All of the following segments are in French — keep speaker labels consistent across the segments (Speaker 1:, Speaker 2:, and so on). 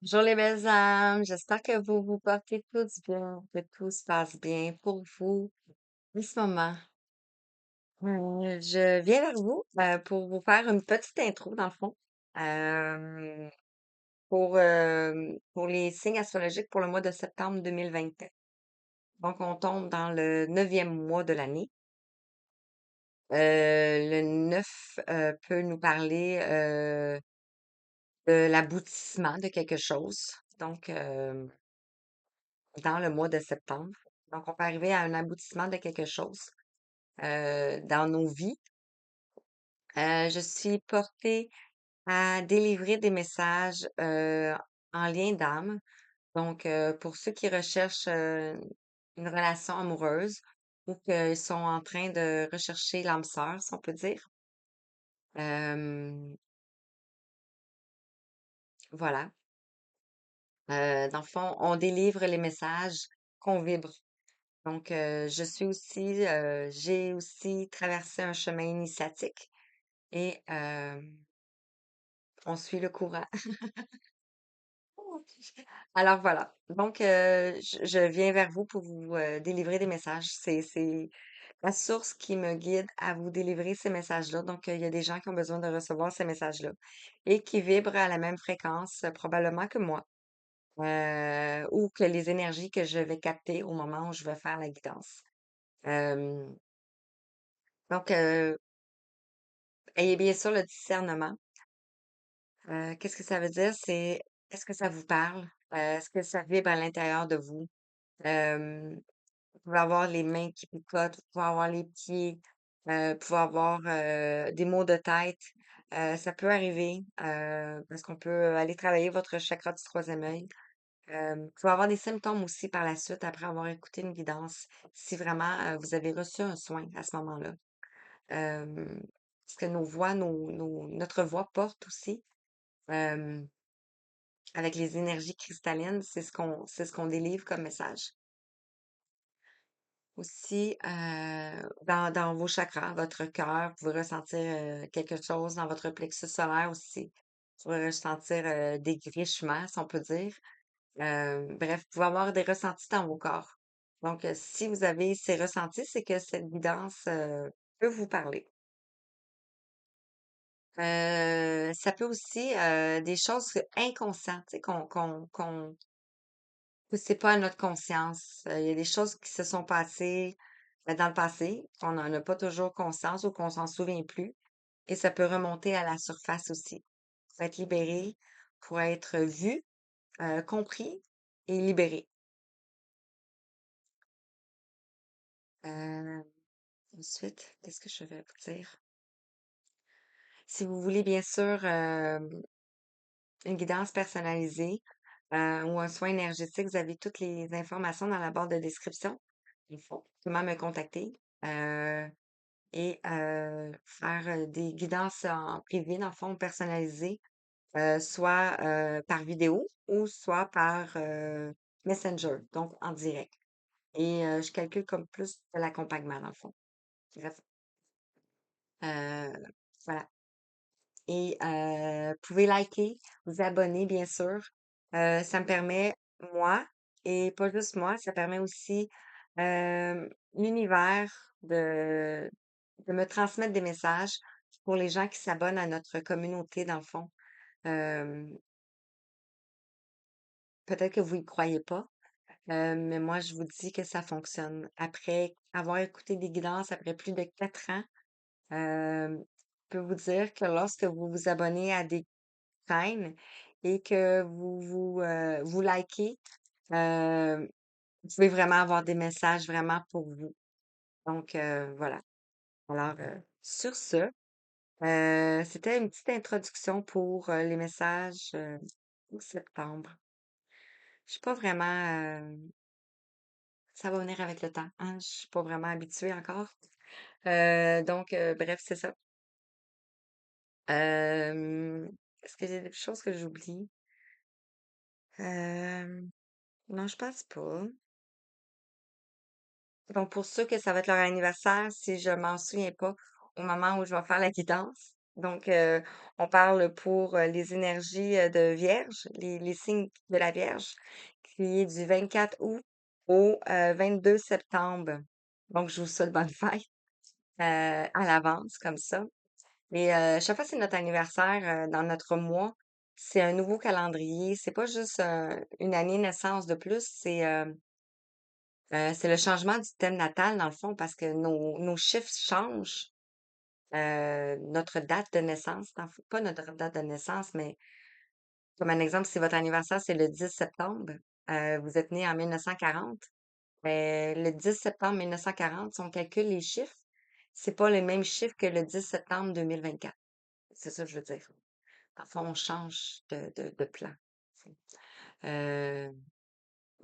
Speaker 1: Bonjour les belles âmes, j'espère que vous vous portez tous bien, que tout se passe bien pour vous en ce moment. Je viens vers vous pour vous faire une petite intro dans le fond euh, pour les signes astrologiques pour le mois de septembre 2024. Donc on tombe dans le neuvième mois de l'année. Le 9 peut nous parler de l'aboutissement de quelque chose. Donc dans le mois de septembre. Donc, on peut arriver à un aboutissement de quelque chose dans nos vies. Je suis portée à délivrer des messages en lien d'âme. Donc, pour ceux qui recherchent une relation amoureuse ou qui sont en train de rechercher l'âme sœur, si on peut dire. Euh, voilà. Dans le fond, on délivre les messages qu'on vibre. Donc, j'ai aussi traversé un chemin initiatique et on suit le courant. Alors voilà. Donc, je viens vers vous pour vous délivrer des messages. C'est la source qui me guide à vous délivrer ces messages-là. Donc, il y a des gens qui ont besoin de recevoir ces messages-là et qui vibrent à la même fréquence, probablement que moi, ou que les énergies que je vais capter au moment où je vais faire la guidance. Euh, donc, ayez bien sûr le discernement. Qu'est-ce que ça veut dire? C'est est-ce que ça vous parle? Est-ce que ça vibre à l'intérieur de vous? Vous pouvez avoir les mains qui picotent, vous pouvez avoir les pieds, vous pouvez avoir des maux de tête. Ça peut arriver parce qu'on peut aller travailler votre chakra du troisième œil. Vous pouvez avoir des symptômes aussi par la suite après avoir écouté une guidance, si vraiment vous avez reçu un soin à ce moment-là. Parce que nos voix, notre voix porte aussi. euh, avec les énergies cristallines, c'est ce qu'on délivre comme message. Aussi, dans vos chakras, votre cœur, vous pouvez ressentir quelque chose dans votre plexus solaire aussi. Vous pouvez ressentir des grichements, si on peut dire. Bref, vous pouvez avoir des ressentis dans vos corps. Donc, si vous avez ces ressentis, c'est que cette guidance peut vous parler. Ça peut aussi des choses inconscientes, tu sais, que c'est pas à notre conscience. Il y a des choses qui se sont passées dans le passé, qu'on n'en a pas toujours conscience ou qu'on s'en souvient plus. Et ça peut remonter à la surface aussi. Pour être libéré, pour être vu, compris et libéré. Euh, ensuite, qu'est-ce que je vais vous dire? Si vous voulez, bien sûr, une guidance personnalisée ou un soin énergétique, vous avez toutes les informations dans la barre de description. Il faut comment me contacter. Et faire des guidances en privé, dans le fond, personnalisées, soit par vidéo ou soit par Messenger, donc en direct. Et je calcule comme plus de l'accompagnement, dans le fond. Bref, euh, voilà. Et vous pouvez liker, vous abonner, bien sûr. Ça me permet, moi, et pas juste moi, ça permet aussi l'univers de me transmettre des messages pour les gens qui s'abonnent à notre communauté, dans le fond. Euh, peut-être que vous y croyez pas, mais moi, je vous dis que ça fonctionne. Après avoir écouté des guidances, après plus de 4 ans, je peux vous dire que lorsque vous vous abonnez à des chaînes et que vous likez, euh, vous pouvez vraiment avoir des messages vraiment pour vous. Donc, voilà. Alors, sur ce, c'était une petite introduction pour les messages pour septembre. Je suis pas vraiment, ça va venir avec le temps, hein. Je suis pas vraiment habituée encore. Donc, bref, c'est ça. Euh, est-ce que j'ai des choses que j'oublie? Euh, non, je pense pas. Donc, pour ceux que ça va être leur anniversaire, si je m'en souviens pas au moment où je vais faire la guidance, Donc, on parle pour les énergies de Vierge, les signes de la Vierge, qui est du 24 août au 22 septembre. Donc, je vous souhaite bonne fête à l'avance, comme ça. Et chaque fois que c'est notre anniversaire dans notre mois, c'est un nouveau calendrier. C'est pas juste une année naissance de plus, c'est le changement du thème natal, dans le fond, parce que nos chiffres changent. Notre date de naissance, pas notre date de naissance, mais comme un exemple, si votre anniversaire, c'est le 10 septembre, vous êtes né en 1940, mais le 10 septembre 1940, si on calcule les chiffres, c'est pas le même chiffre que le 10 septembre 2024. C'est ça que je veux dire. Parfois, on change de plan, euh,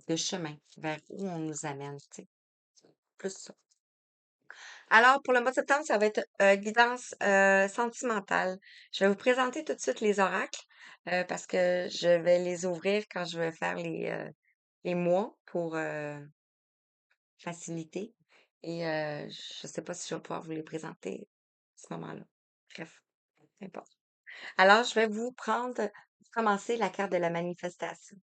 Speaker 1: de chemin vers où on nous amène, tu sais. Plus ça. Alors, pour le mois de septembre, ça va être guidance sentimentale. Je vais vous présenter tout de suite les oracles parce que je vais les ouvrir quand je vais faire les mois pour faciliter. Et je ne sais pas si je vais pouvoir vous les présenter à ce moment-là. Bref, peu importe. Alors, je vais vous commencer la carte de la manifestation.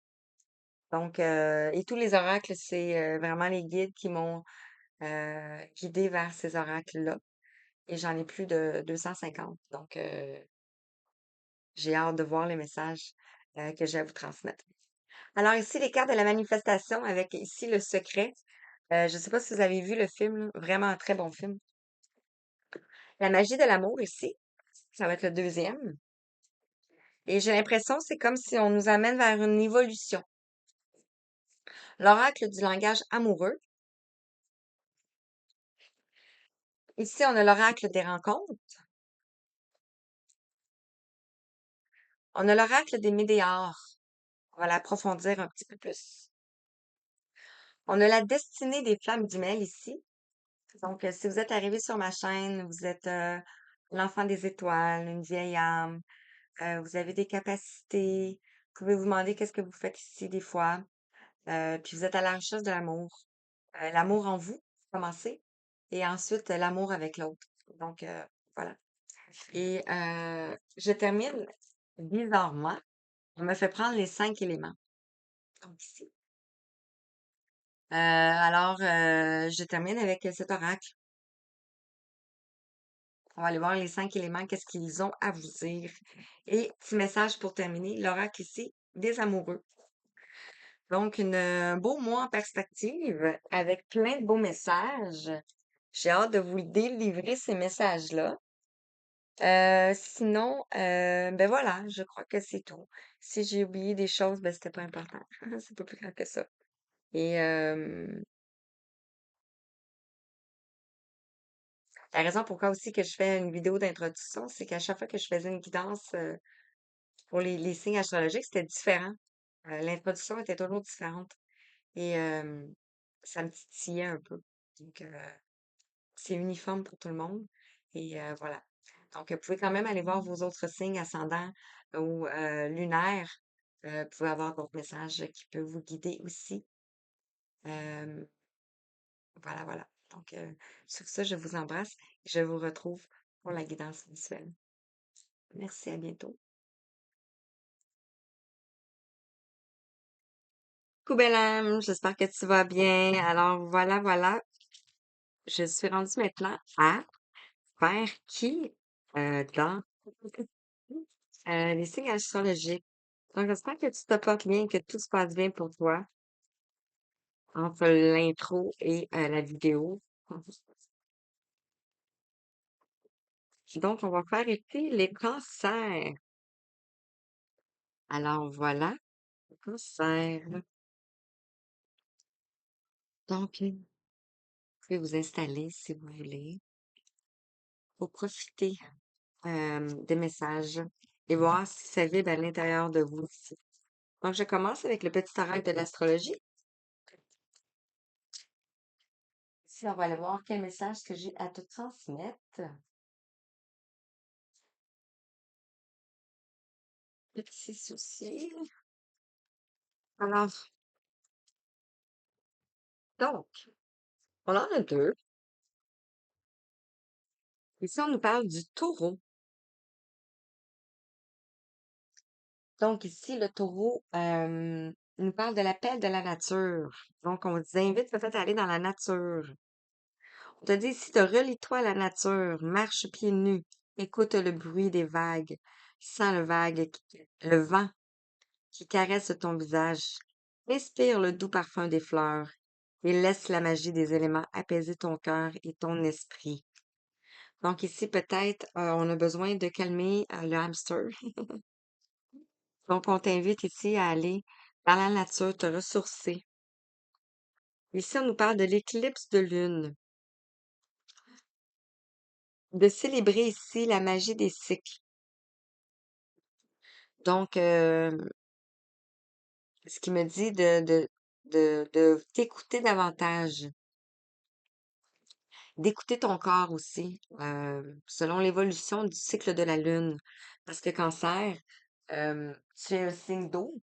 Speaker 1: Donc, et tous les oracles, c'est vraiment les guides qui m'ont guidé vers ces oracles-là. Et j'en ai plus de 250. Donc, j'ai hâte de voir les messages que j'ai à vous transmettre. Alors, ici, les cartes de la manifestation avec ici le secret. Je ne sais pas si vous avez vu le film, là, vraiment un très bon film. La magie de l'amour ici, ça va être le deuxième. Et j'ai l'impression, c'est comme si on nous amène vers une évolution. L'oracle du langage amoureux. Ici, on a l'oracle des rencontres. On a l'oracle des météores. On va l'approfondir un petit peu plus. On a la destinée des flammes du mêle ici. Donc, si vous êtes arrivé sur ma chaîne, vous êtes l'enfant des étoiles, une vieille âme, vous avez des capacités, vous pouvez vous demander qu'est-ce que vous faites ici des fois, puis vous êtes à la recherche de l'amour. L'amour en vous, commencez, et ensuite l'amour avec l'autre. Donc, voilà. Et je termine bizarrement. On me fait prendre les 5 éléments. Donc, ici. Alors, je termine avec cet oracle. On va aller voir les 5 éléments, qu'est-ce qu'ils ont à vous dire. Et petit message pour terminer, l'oracle ici, des amoureux. Donc, un beau mois en perspective avec plein de beaux messages. J'ai hâte de vous délivrer ces messages-là. Sinon, ben voilà, je crois que c'est tout. Si j'ai oublié des choses, ben c'était pas important. C'est pas plus grave que ça. Et la raison pourquoi aussi que je fais une vidéo d'introduction, c'est qu'à chaque fois que je faisais une guidance pour les signes astrologiques, c'était différent. L'introduction était toujours différente et ça me titillait un peu. Donc, c'est uniforme pour tout le monde et voilà. Donc, vous pouvez quand même aller voir vos autres signes ascendants ou lunaires. Vous pouvez avoir d'autres messages qui peuvent vous guider aussi. Euh, voilà, voilà. Donc, sur ça, je vous embrasse et je vous retrouve pour la guidance visuelle. Merci, à bientôt. Coucou, belle âme, j'espère que tu vas bien. Alors, voilà, voilà. Je suis rendue maintenant à faire qui dans les signes astrologiques. Donc, j'espère que tu te portes bien, que tout se passe bien pour toi entre l'intro et la vidéo. Donc, on va faire ici les cancers. Alors, voilà, les cancers. Donc, vous pouvez vous installer si vous voulez pour profiter des messages et voir si ça vibre à l'intérieur de vous aussi. Donc, je commence avec le petit oracle de l'astrologie. Ici, on va aller voir quel message que j'ai à te transmettre. Petit souci. Alors, donc, on en a deux. Ici, on nous parle du taureau. Donc ici, le taureau nous parle de l'appel de la nature. Donc, on vous invite peut-être à aller dans la nature. On te dit ici de relie-toi à la nature, marche pieds nus, écoute le bruit des vagues, sens le vent qui caresse ton visage, respire le doux parfum des fleurs et laisse la magie des éléments apaiser ton cœur et ton esprit. Donc ici, peut-être, on a besoin de calmer le hamster. Donc, on t'invite ici à aller dans la nature, te ressourcer. Ici, on nous parle de l'éclipse de lune, de célébrer ici la magie des cycles. Donc, ce qui me dit de t'écouter davantage, d'écouter ton corps aussi, selon l'évolution du cycle de la lune. Parce que Cancer, tu es un signe d'eau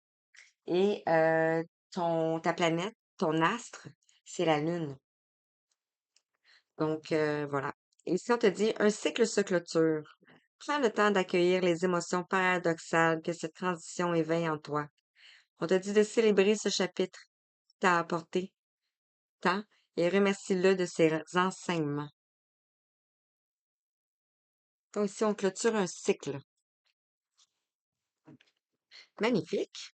Speaker 1: et ta planète, ton astre, c'est la lune. Donc, voilà. Et ici, on te dit, un cycle se clôture. Prends le temps d'accueillir les émotions paradoxales que cette transition éveille en toi. On te dit de célébrer ce chapitre qui t'a apporté tant et remercie-le de ses enseignements. Donc, ici, on clôture un cycle. Magnifique.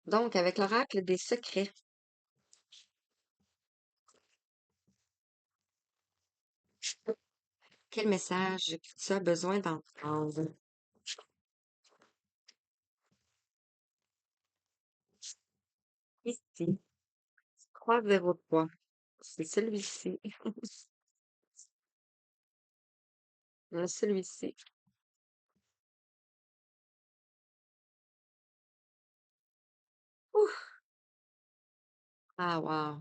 Speaker 1: Donc, avec l'oracle des secrets, quel message que tu as besoin d'entendre? Ici, croix vers toi. C'est celui-ci. Celui-ci. Ouf! Ah, wow.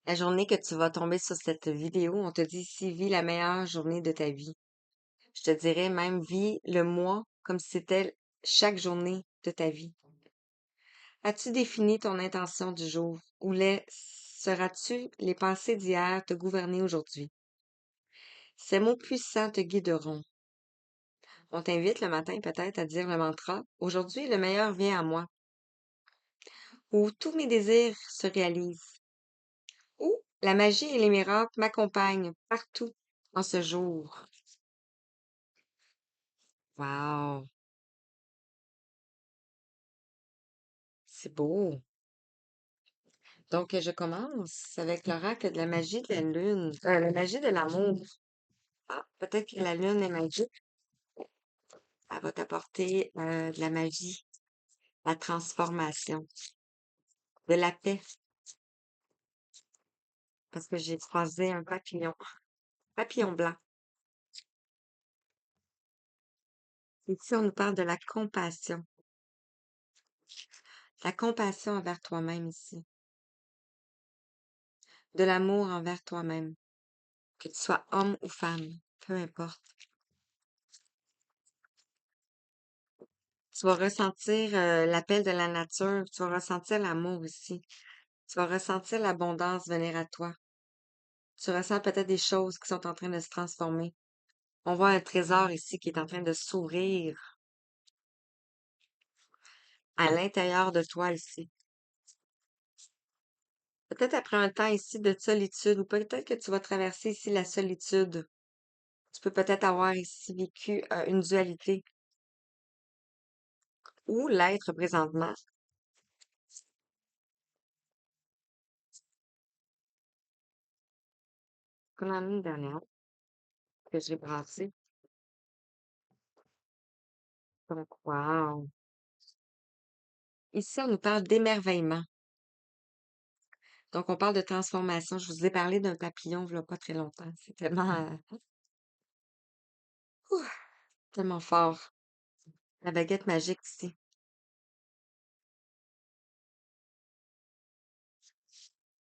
Speaker 1: La journée que tu vas tomber sur cette vidéo, on te dit ici, vis la meilleure journée de ta vie. Je te dirais même, vis le mois comme si c'était chaque journée de ta vie. As-tu défini ton intention du jour ou laisseras-tu les pensées d'hier te gouverner aujourd'hui? Ces mots puissants te guideront. On t'invite le matin peut-être à dire le mantra «Aujourd'hui, le meilleur vient à moi» ou «Tous mes désirs se réalisent» ou «La magie et les miracles m'accompagnent partout en ce jour». Wow, c'est beau. Donc, je commence avec l'oracle de la magie de la lune, la magie de l'amour. Ah, peut-être que la lune est magique. Elle va t'apporter de la magie, la transformation, de la paix, parce que j'ai croisé un papillon blanc. Ici, on nous parle de la compassion envers toi-même ici, de l'amour envers toi-même, que tu sois homme ou femme, peu importe. Tu vas ressentir l'appel de la nature, tu vas ressentir l'amour ici, tu vas ressentir l'abondance venir à toi. Tu ressens peut-être des choses qui sont en train de se transformer. On voit un trésor ici qui est en train de s'ouvrir à l'intérieur de toi ici. Peut-être après un temps ici de solitude, ou peut-être que tu vas traverser ici la solitude. Tu peux peut-être avoir ici vécu une dualité ou l'être présentement, comme l'année dernière que j'ai brassé. Donc, wow. Ici, on nous parle d'émerveillement. Donc, on parle de transformation. Je vous ai parlé d'un papillon, il n'y a pas très longtemps. C'est tellement, ouh, tellement fort. La baguette magique ici.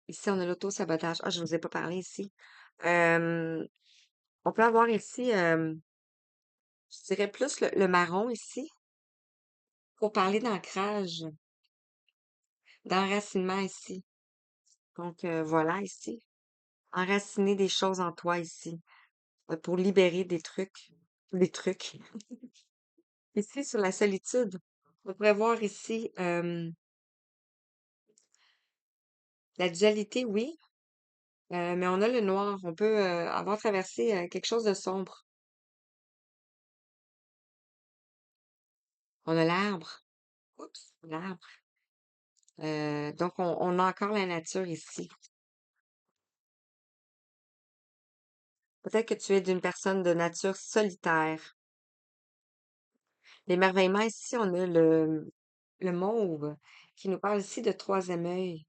Speaker 1: Ici, on a l'auto-sabotage. Ah, je ne vous ai pas parlé ici. Euh, on peut avoir ici, je dirais plus le marron ici, pour parler d'ancrage, d'enracinement ici. Donc, voilà ici. Enraciner des choses en toi ici, pour libérer des trucs. Des trucs. Ici, sur la solitude, on pourrait voir ici la dualité, oui, mais on a le noir. On peut avoir traversé quelque chose de sombre. On a l'arbre. Oups, l'arbre. Donc, on a encore la nature ici. Peut-être que tu es d'une personne de nature solitaire. L'émerveillement ici, on a le mauve qui nous parle ici de troisième œil,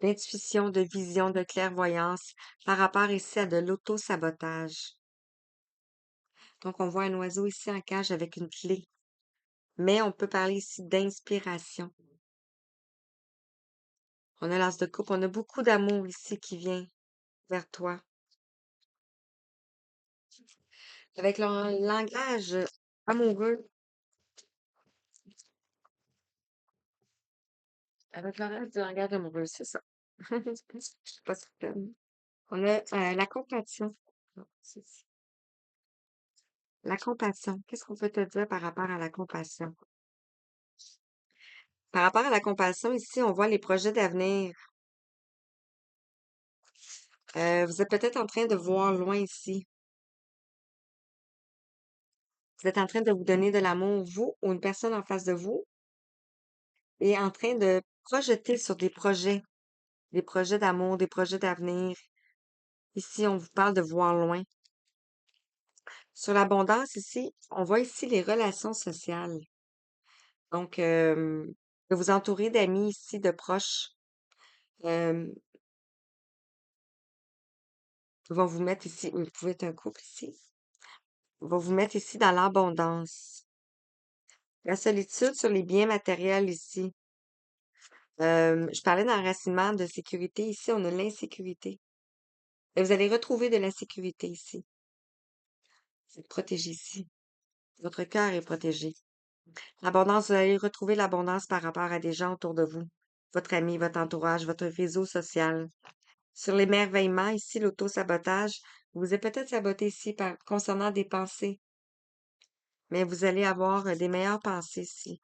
Speaker 1: d'intuition, de vision, de clairvoyance par rapport ici à de l'auto-sabotage. Donc, on voit un oiseau ici en cage avec une clé. Mais on peut parler ici d'inspiration. On a l'as de coupe, on a beaucoup d'amour ici qui vient vers toi. Avec le langage amoureux, avec le reste du langage amoureux, c'est ça. Je sais pas certaine. On a la compassion. Non, la compassion. Qu'est-ce qu'on peut te dire par rapport à la compassion? Par rapport à la compassion, ici, on voit les projets d'avenir. Vous êtes peut-être en train de voir loin ici. Vous êtes en train de vous donner de l'amour, vous ou une personne en face de vous, et en train de projeter sur des projets d'amour, des projets d'avenir. Ici, on vous parle de voir loin. Sur l'abondance, ici, on voit ici les relations sociales. Donc, de vous entourer d'amis ici, de proches, euh, qui vont vous mettre ici, vous pouvez être un couple ici, vont vous mettre ici dans l'abondance. La solitude sur les biens matériels ici. Je parlais d'enracinement, de sécurité. Ici, on a l'insécurité. Et vous allez retrouver de la sécurité ici. C'est protégé ici. Votre cœur est protégé. L'abondance, vous allez retrouver l'abondance par rapport à des gens autour de vous. Votre ami, votre entourage, votre réseau social. Sur l'émerveillement, ici, l'auto-sabotage, vous êtes peut-être saboté ici concernant des pensées, mais vous allez avoir des meilleures pensées ici.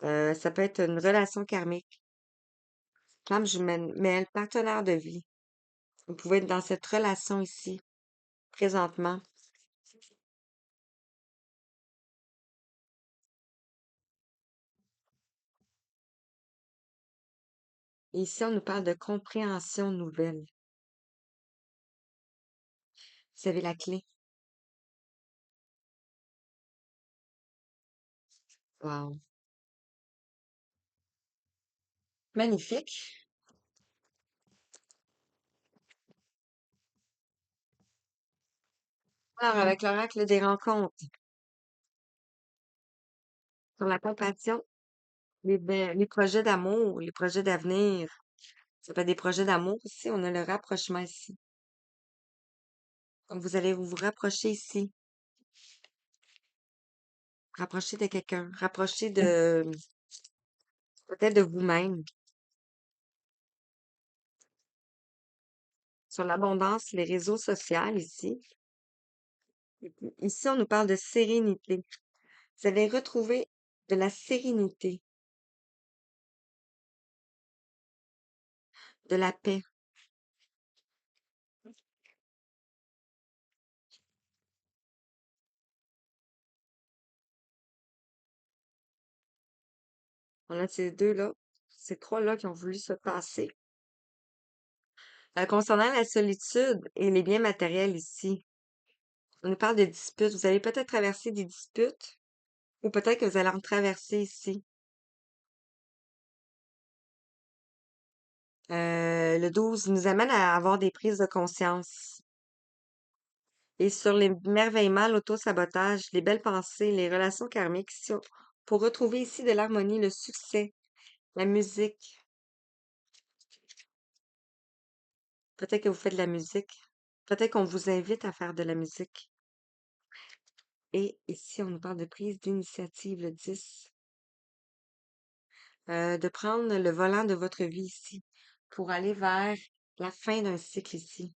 Speaker 1: Ça peut être une relation karmique, flamme jumelle, mais le partenaire de vie. Vous pouvez être dans cette relation ici, présentement. Et ici, on nous parle de compréhension nouvelle. Vous avez la clé. Wow. Magnifique. Alors, avec l'oracle des rencontres, sur la compassion, les projets d'amour, les projets d'avenir, ça peut être des projets d'amour ici, on a le rapprochement ici. Donc, vous allez vous rapprocher ici, rapprocher de quelqu'un, rapprocher de peut-être de vous-même. Sur l'abondance, les réseaux sociaux ici. Et puis, ici, on nous parle de sérénité. Vous allez retrouver de la sérénité, de la paix. On a ces deux-là, ces trois-là qui ont voulu se passer. Concernant la solitude et les biens matériels ici, on nous parle de disputes. Vous allez peut-être traverser des disputes ou peut-être que vous allez en traverser ici. Le 12 nous amène à avoir des prises de conscience. Et sur l'émerveillement, l'auto-sabotage, les belles pensées, les relations karmiques, ici, pour retrouver ici de l'harmonie, le succès, la musique. Peut-être que vous faites de la musique. Peut-être qu'on vous invite à faire de la musique. Et ici, on nous parle de prise d'initiative, le 10. De prendre le volant de votre vie ici pour aller vers la fin d'un cycle ici.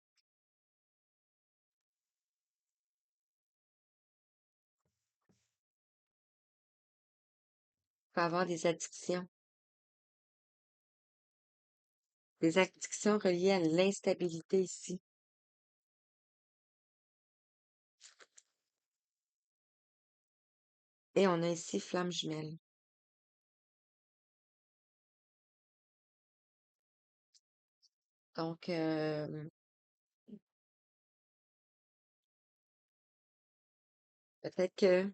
Speaker 1: peut avoir des addictions reliées à l'instabilité ici. Et on a ici flamme jumelle. Donc, peut-être que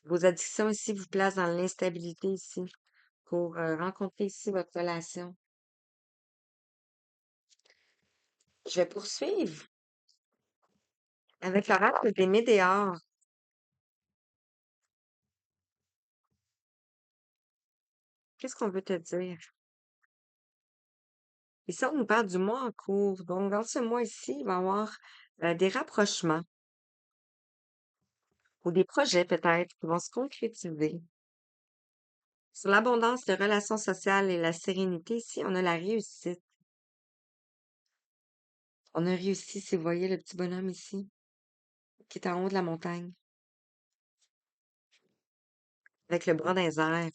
Speaker 1: vos addictions ici vous placent dans l'instabilité ici pour rencontrer ici votre relation. Je vais poursuivre avec l'oracle des Médéors. Qu'est-ce qu'on veut te dire? Ici, on nous parle du mois en cours. Donc, dans ce mois ici, il va y avoir des rapprochements ou des projets peut-être qui vont se concrétiser. Sur l'abondance de relations sociales et la sérénité, ici, on a la réussite. On a réussi, si vous voyez le petit bonhomme ici, qui est en haut de la montagne, avec le bras dans les airs.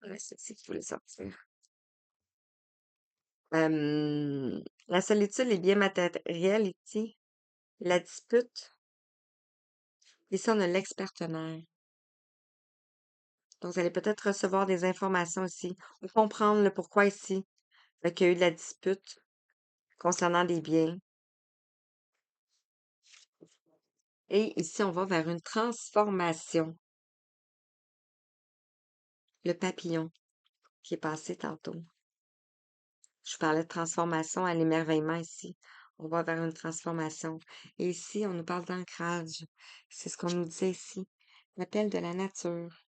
Speaker 1: Ouais, c'est ce qu'il voulait sortir. La solitude est bien matérielle ici. La dispute, ici, on a l'ex-partenaire. Donc, vous allez peut-être recevoir des informations ici ou comprendre le pourquoi ici qu'il y a eu de la dispute concernant des biens. Et ici, on va vers une transformation. Le papillon qui est passé tantôt. Je parlais de transformation à l'émerveillement ici. On va vers une transformation. Et ici, on nous parle d'ancrage. C'est ce qu'on nous disait ici. L'appel de la nature.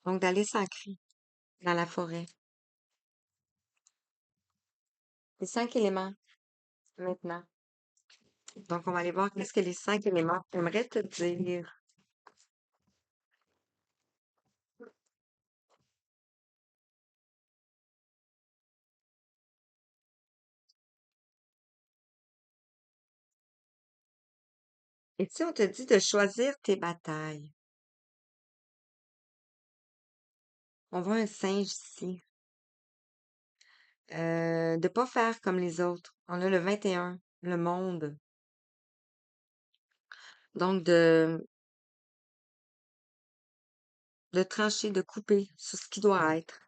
Speaker 1: Donc, d'aller s'ancrer dans la forêt. Les 5 éléments, maintenant. Donc, on va aller voir qu'est-ce que les 5 éléments aimeraient te dire. Et si on te dit de choisir tes batailles? On voit un singe ici. De pas faire comme les autres. On a le 21, le monde. Donc, de trancher, de couper sur ce qui doit être.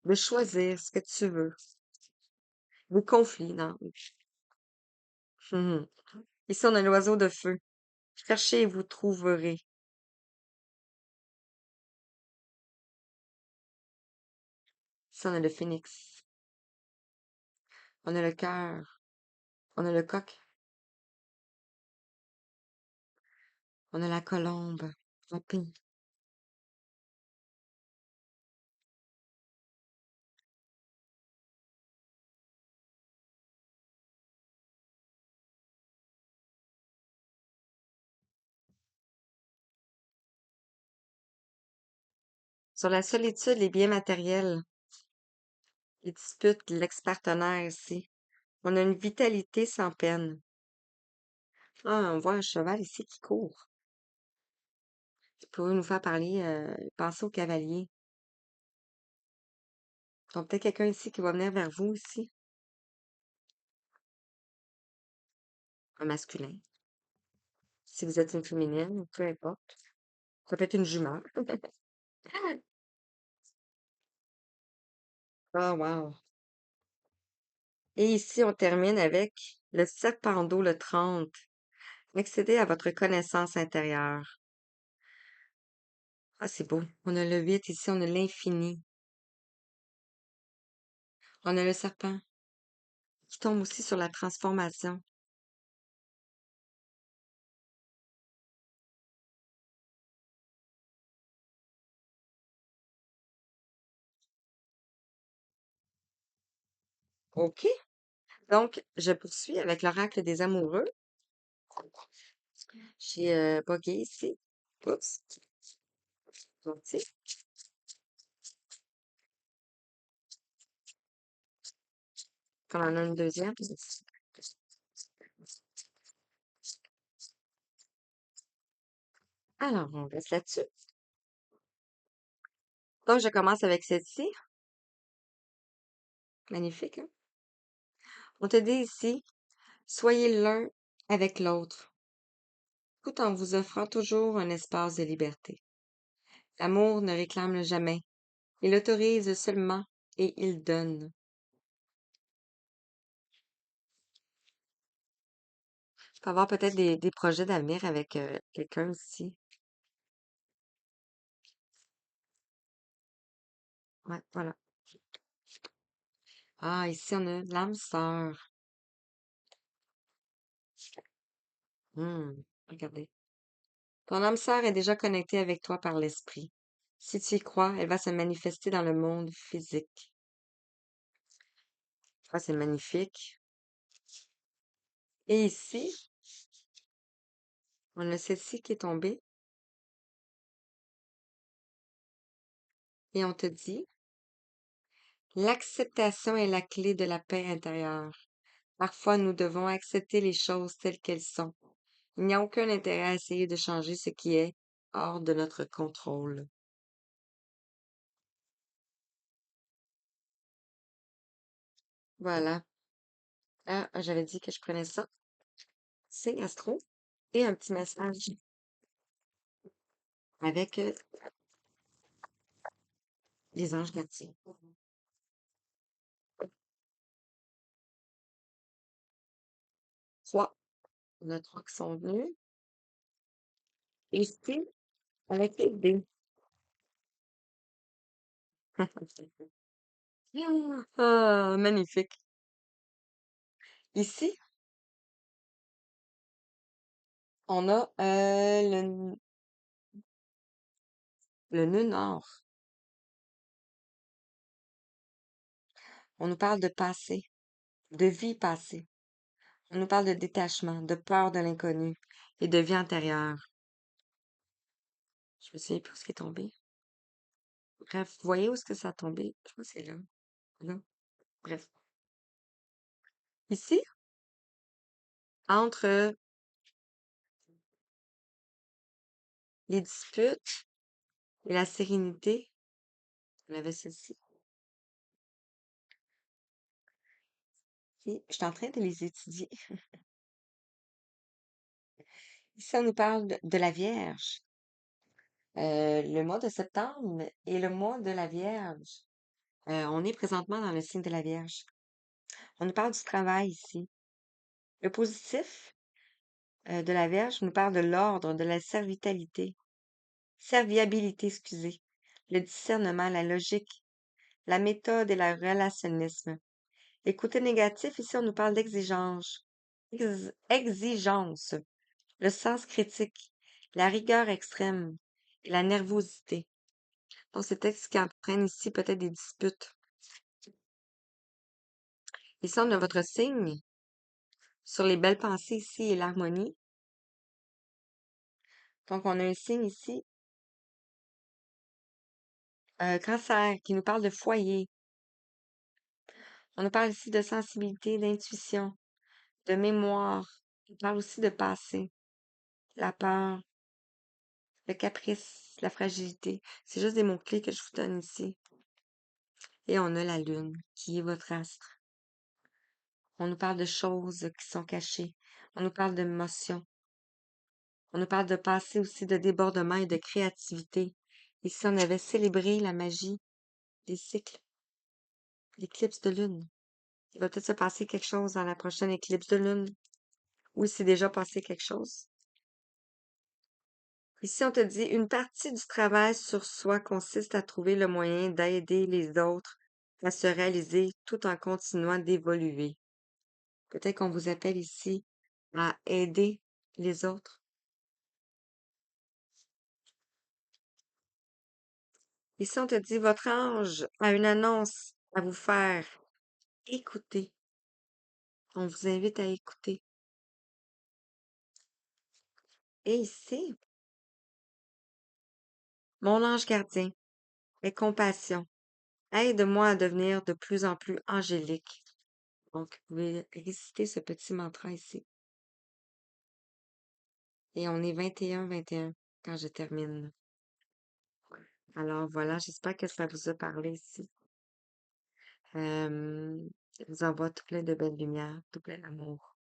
Speaker 1: De choisir ce que tu veux. Des conflits, non. Mhm. Ici, on a l'oiseau de feu. Cherchez et vous trouverez. Ici, on a le phénix. On a le cœur. On a le coq. On a la colombe. Rapide. Sur la solitude, les biens matériels, les disputes, l'ex-partenaire ici. On a une vitalité sans peine. Ah, on voit un cheval ici qui court. Qui pourrait nous faire parler, penser au cavalier. Donc, peut-être quelqu'un ici qui va venir vers vous ici. Un masculin. Si vous êtes une féminine, peu importe. Ça peut être une jument. Ah, wow. Et ici, on termine avec le serpent d'eau, le 30. Accédez à votre connaissance intérieure. Ah, c'est beau. On a le 8 ici, on a l'infini. On a le serpent qui tombe aussi sur la transformation. OK. Donc, je poursuis avec l'oracle des amoureux. J'ai bugué ici. Oups. Sorti. Qu'on en a une deuxième. Alors, on reste là-dessus. Donc, je commence avec celle-ci. Magnifique, hein? On te dit ici, soyez l'un avec l'autre, tout en vous offrant toujours un espace de liberté. L'amour ne réclame jamais, il autorise seulement et il donne. Tu peux avoir peut-être des projets d'avenir avec quelqu'un aussi. Ouais, voilà. Ah, ici, on a l'âme sœur. Regardez. Ton âme sœur est déjà connectée avec toi par l'esprit. Si tu y crois, elle va se manifester dans le monde physique. Ah, c'est magnifique. Et ici, on a celle-ci qui est tombée et on te dit, l'acceptation est la clé de la paix intérieure. Parfois, nous devons accepter les choses telles qu'elles sont. Il n'y a aucun intérêt à essayer de changer ce qui est hors de notre contrôle. Voilà. Ah, j'avais dit que je prenais ça. C'est Astro. Et un petit message avec les anges gardiens. Trois. On a trois qui sont venus. Ici, avec les dés. Ah, magnifique. Ici, on a le nœud nord. On nous parle de passé, de vie passée. On nous parle de détachement, de peur de l'inconnu et de vie antérieure. Je me souviens plus où ce qui est tombé. Bref, vous voyez où est-ce que ça a tombé? Je pense que c'est là. Là. Bref. Ici, entre les disputes et la sérénité, on avait ceci. Et je suis en train de les étudier. Ici, on nous parle de la Vierge. Le mois de septembre est le mois de la Vierge. On est présentement dans le signe de la Vierge. On nous parle du travail ici. Le positif de la Vierge nous parle de l'ordre, de la serviabilité, excusez, le discernement, la logique, la méthode et le relationnisme. Les côtés négatifs, ici, on nous parle d'exigence, exigence, le sens critique, la rigueur extrême et la nervosité. Donc, c'est peut-être ce qui entraîne ici peut-être des disputes. Ici, on a votre signe sur les belles pensées ici et l'harmonie. Donc, on a un signe ici, cancer, qui nous parle de foyer. On nous parle ici de sensibilité, d'intuition, de mémoire. On parle aussi de passé, la peur, le caprice, la fragilité. C'est juste des mots-clés que je vous donne ici. Et on a la lune, qui est votre astre. On nous parle de choses qui sont cachées. On nous parle d'émotions. On nous parle de passé aussi, de débordement et de créativité. Ici, on avait célébré la magie des cycles, l'éclipse de lune. Il va peut-être se passer quelque chose dans la prochaine éclipse de lune. Oui, c'est déjà passé quelque chose. Ici, on te dit, une partie du travail sur soi consiste à trouver le moyen d'aider les autres à se réaliser tout en continuant d'évoluer. Peut-être qu'on vous appelle ici à aider les autres. Ici, on te dit, votre ange a une annonce à vous faire. Écoutez. On vous invite à écouter. Et ici, mon ange gardien est compassion. Aide-moi à devenir de plus en plus angélique. Donc, vous pouvez réciter ce petit mantra ici. Et on est 21-21. quand je termine. Alors voilà, j'espère que ça vous a parlé ici. Je vous envoie tout plein de belles lumières, tout plein d'amour,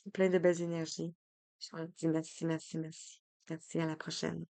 Speaker 1: tout plein de belles énergies. Je vous dis merci, merci, merci. Merci, à la prochaine.